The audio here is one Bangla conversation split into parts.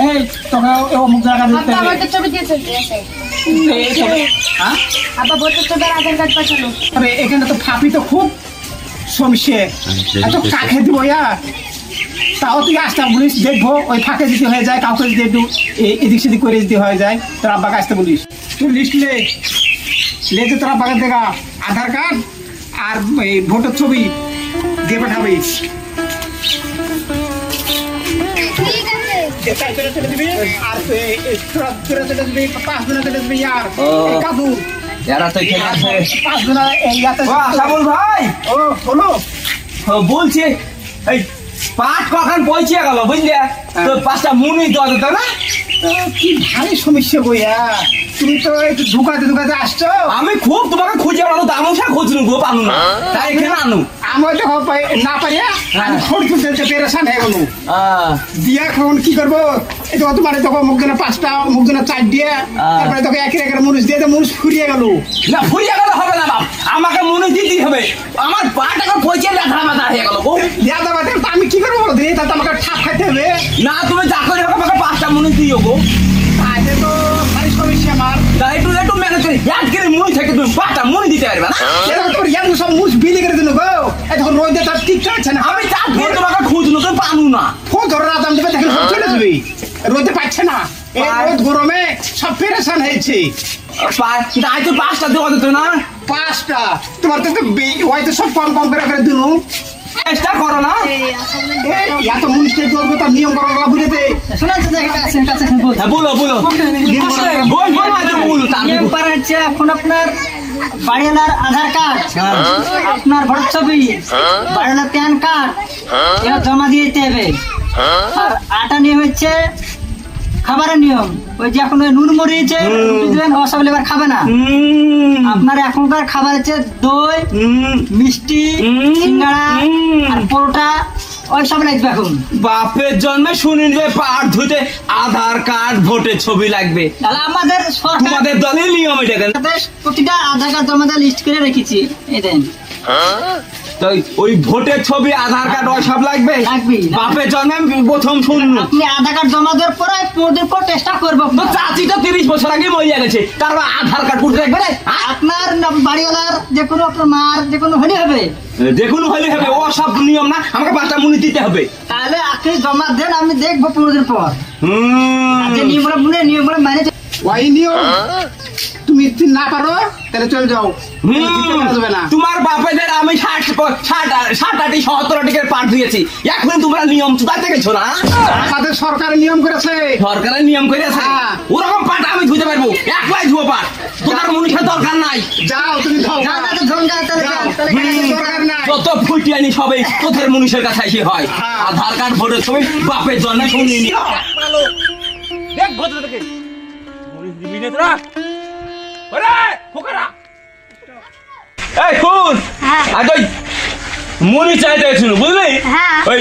এই তোকে অমুক জায়গা দিতে আব্বা হবে। আমার তো ছবি দিয়েছে এই ছবি, হ্যাঁ? আব্বা ভোটের ছবির আধার কার্ড পাঠালো আরে এখানে তো ফাঁপি তো খুব সমস্যা, এত কাকে দিব তাও তুই আসতে বলিস, দেখবো ওই ফাঁকে যদি হয়ে যায় কাউকে যদি একটু এদিক সেদিক করে যদি হয়ে যায় তোর আব্বাকে আসতে বলিস। তুই লিস্ট লে যে তোর আব্বাকে দেখা আধার কার্ড আর এই ভোটের ছবি দিয়ে পাঠাবি। ঠিক আছে চলে দিবি আর তোরা চলে দিবি 5 দিনে চলে দিবি আর এই কাকু যারা তো এখানে আছে 5 দিনে এই ইয়াতে সাবুল ভাই ও বলো বলছি এই পাট কখন পৌঁছে গেল বুঝলে তো 5টা মুনি তো আছে না কি ভারী সমস্যা বইয়া, তুমি তো একটু ঢুকাতে আসছো। আমি খুব তোমাকে খুঁজে আনো দামসা খুঁজনু গো পানু না তাই এখানে আনু আমি তো না পারি আমি খোঁজ তুলতে পেরেছান হয়ে গেল দিয়া এখন কি করবো, এই তো তোমার তখন মুখজনে 5টা মুখজনে 4 দিয়ে তারপরে তোকে একের একের মানুষ দিয়ে মানুষ ফুরিয়ে গেল। না ফুরিয়ে গেলে হবে না বাপ, আমাকে মুনি দিতেই হবে, আমার পাট এখন পৌঁছে লেখা মাথা হয়ে গেল গো। দিয়া দেওয়া তা আমি কি করবো বলো, তাতে আমাকে ঠাপ খাইতে হবে। না তুমি যা করে হোক আমাকে 5টা মুনি দিও গো। তাহলে তো ভারী সমস্যা আমার। তাই একটু ম্যানেজ করে এক করে মুনি থেকে তুমি 5টা মুনি দিতে পারবে না। এরকম তোর ইয়ার সব মুখ বিলি করে দিল গো, এই তখন রোদে তার ঠিক আছে না। আমি চাপ দিয়ে তোমাকে খুঁজনু তুমি পানু না। ফোন ধরে রাত আমি দেবে দেখেন চলে যাবি, রোদে পাচ্ছে না, এই রোদ গরমে সব পেরেশান হয়েছে। তাই তো 5টা দেওয়া যেত না। 5টা তোমার তো হয়তো সব কম কম করে দিলু, চেষ্টা করো না। এত মুনিশটা করবো তার নিয়ম করা বুঝেছে। হ্যাঁ বলো বলো বল বল আজ বলো তার এখন আপনার বাড়িওয়ালার আধার কার্ড, আপনার ভোটার ছবি, বাড়িওয়ালার প্যান কার্ড এরা জমা দিয়ে দিতে হবে। আর আটা নিয়ম হচ্ছে খাবারের নিয়ম, ওই যে এখন ওই নুন মরিয়েছে দিবেন ও সব এবার খাবে না। আপনার এখনকার খাবার হচ্ছে দই, মিষ্টি, সিঙ্গাড়া আর পরোটা ওই সব লাগবে। এখন বাপের জন্মে শুনি যে পাট ধুতে আধার কার্ড ভোটের ছবি লাগবে, তাহলে আমাদের সরকার তোমাদের দলের নিয়ম এটা দেন। প্রতিটা আধার কার্ড জমা লিস্ট করে রেখেছি, এই দেন। তো ওই ভোটের ছবি আধার কার্ড ওই সব লাগবে লাগবে। বাপের জন্মে আমি প্রথম শুনলু। আপনি আধার কার্ড জমা দেওয়ার পরে 4 দিন পর চেষ্টা করবো। তো চাচি তো 30 বছর আগে মরিয়া গেছে, তারপর আধার কার্ড করতে লাগবে রে। আপনার বাড়িওয়ালার যে কোনো আপনার মার যে কোনো হলে হবে, দেখুন হলে হবে, ও সব নিয়ম না, আমাকে 5টা মুনি দিতে হবে। তাহলে আপনি জমা দেন, আমি দেখবো 15 দিন পর। আর যে নিয়মগুলো মানে ওই নিয়ম তুমি যদি না পারো তাহলে চলে যাও, যাবে না। তোমার বাপেদের আমি 60-70 টিকের পাঠ দিয়েছি, এখন তোমরা নিয়ম চুদাতে গেছো না। আমাদের সরকার নিয়ম করেছে, সরকারের নিয়ম করে আছে, হ্যাঁ। ওরকম পাঠ আমি ধুতে পারবো, একলাই ধুবো পাঠ, তোমার মনীষের দরকার নাই। যাও তুমি যাও, দরকার নাই। যত ফুটিয়ানি সবে তোদের মনীষের কাছে এসে হয়। আধার কার্ড ভোটের ছবি বাপের জন্য শুনিনি। এই শুন, আজ ওই মুনি চাইতে ছিল বুঝলি, হ্যাঁ। ওই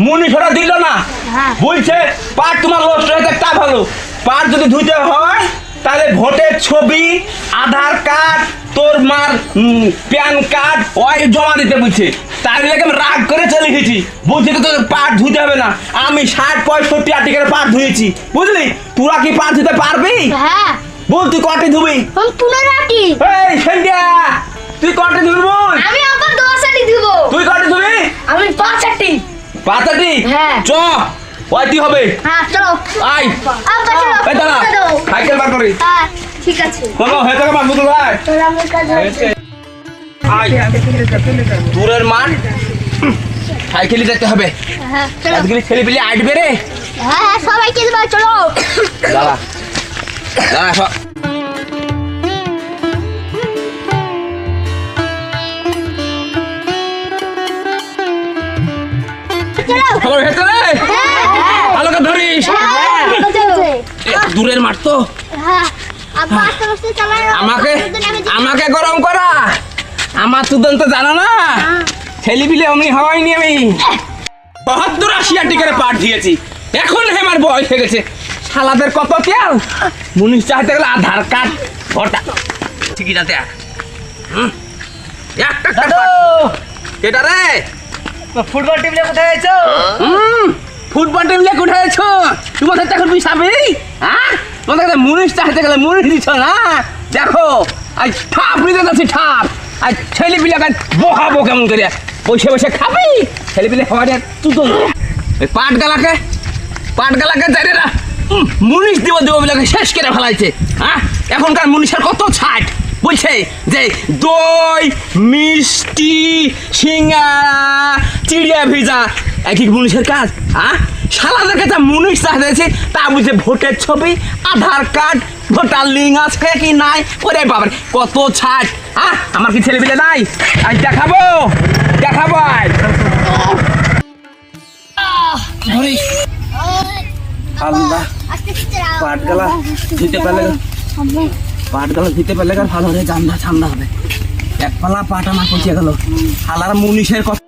মুনি ছড়া দিল না, হ্যাঁ। বলছে পাট তোমার নষ্ট হয়েছে, তা ভালো পাট যদি ধুইতে হয় তাহলে ভোটের ছবি, আধার কার্ড, তোর মার প্যান কার্ড ওই জমা দিতে বলছে। তার লেগে আমি রাগ করে চলে গেছি, বলছি তো তোর পাট ধুইতে হবে না। আমি 60-65 আর্টিকেলের পাট ধুয়েছি বুঝলি, তোরা কি পাট ধুতে পারবি? হ্যাঁ বল তুই কটে ধুবি? আমি 15টি। এই সন্ধ্যা তুই কটে ধুবি বল? আমি আবার 10টি দিব। তুই কটে ধুবি? আমি 5টি। 5টি? হ্যাঁ। চ ওইটি হবে। হ্যাঁ চলো। আই আব্বা চলো। এই দাঁড়া, সাইকেল বার করি। হ্যাঁ ঠিক আছে। কোনো হয়ে থাকে মারবো তো ভাই। চলো আমার কাছে আছে। আই দূরের মাঠ সাইকেলই যেতে হবে, হ্যাঁ চলো। আজকে ছেলে পেলে আটবে রে। হ্যাঁ সবাইকে দিব, চলো। দাঁড়া দাঁড়া সব চলো। খবর হেঁটে রে, হ্যাঁ ভালো করে ধরিস। হ্যাঁ চলছে। দূরের মাঠ তো, হ্যাঁ আব্বা আস্তে আস্তে চালাও। আমাকে গরম করা, আমার তুদন তো জানো না, ছেলে পিলে অমনি হওয়াইনি। আমি 72-80 আর্টিকেলের পাঠ দিয়েছি, এখন আমার বয়স হয়ে গেছে। শালাদের কত তেল, মুনিশ চাইতে গেলে আধার কার্ড ভোটা ঠিকই যাতে একটা এটা রে। ফুটবল টিম নিয়ে কোথায় আছো? ফুটবল টিম নিয়ে কোথায় আছো? তোমাদের তো এখন পিসাবি হ্যাঁ তোমাদের কাছে মুনিশ চাইতে গেলে মুনিশ দিচ্ছ না দেখো আজ ঠাপ নিতে যাচ্ছি ঠাপ আর ছেলে পিলাকে বহাবো কেমন করে বসে বসে খাবি ছেলে পিলে খাওয়াটা তুই তো ওই পাট গালাকে জানে না মুনিশ দিব বিলাকে শেষ করে ফেলাইছে হ্যাঁ এখনকার মুনিশের কত ছাট বলছে যে দই মিষ্টি সিঙ্গারা চিড়িয়া ভিজা একই মুনিশের কাজ হ্যাঁ শালাদের কাছে মুনিশ চাইছে তা বুঝে ভোটের ছবি আধার কার্ড ভোটার লিঙ্ক আছে কি নাই ওরে বাবার কত ছাট হ্যাঁ আমার কি ছেলে পিলে নাই আজ দেখাবো আজ আল্লাহ পাটগালা দিতে পারলে ভালো হবে ঠান্ডা হবে এক পালা পাট আমার পচিয়ে গেল হালার মুনিশের কথা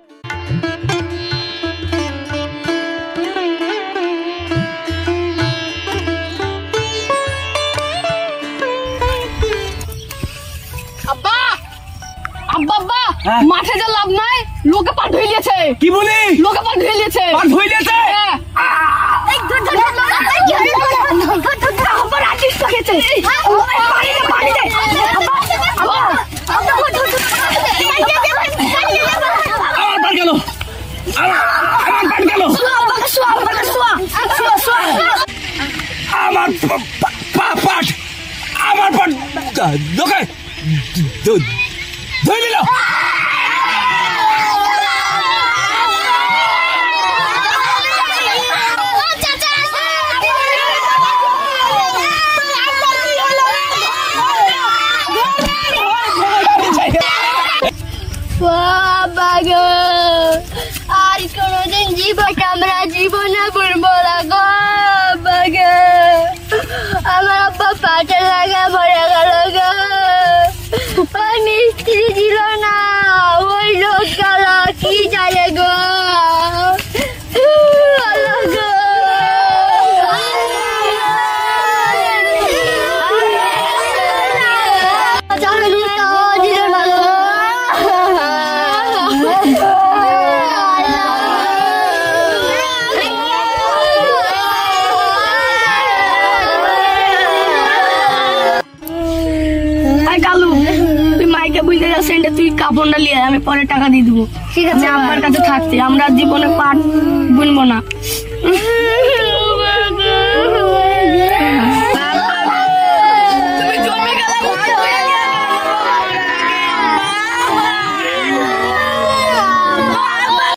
আব্বা আব্বা আব্বা হ্যাঁ? মাঠে যা লাভ নাই লোকে পা ধুই লিয়েছে কি বলি লোকে পা ধুই লিয়েছে পাট ধুইলেছে হ্যাঁ। এই ধর ধর ধর আব্বা রাজিস তো খেতে পানি দে আব্বা আমার পাট গেল আমার পাট গেল আমার পাট আমার পাট লোকে ধুই নিল বাবা গো আর কোনদিন আমরা জীবনে ভুলবো না গো বাবা গো আমার আব্বা পাটে লাগা মরে গেল গো ওই মিস্ত্রি ছিল না ওই লোক গেল কি জানে গো আল্লাহ গো। চাকরি তো দিল না গো। আই কালু তুই মাইকে বুঝতে যাচ্ছেন তুই কাপড়টা নিয়ে আয়, আমি পরে টাকা দিয়ে দেবো ঠিক আছে আমার কাছে থাকতে আমরা জীবনে পাট বুনবো না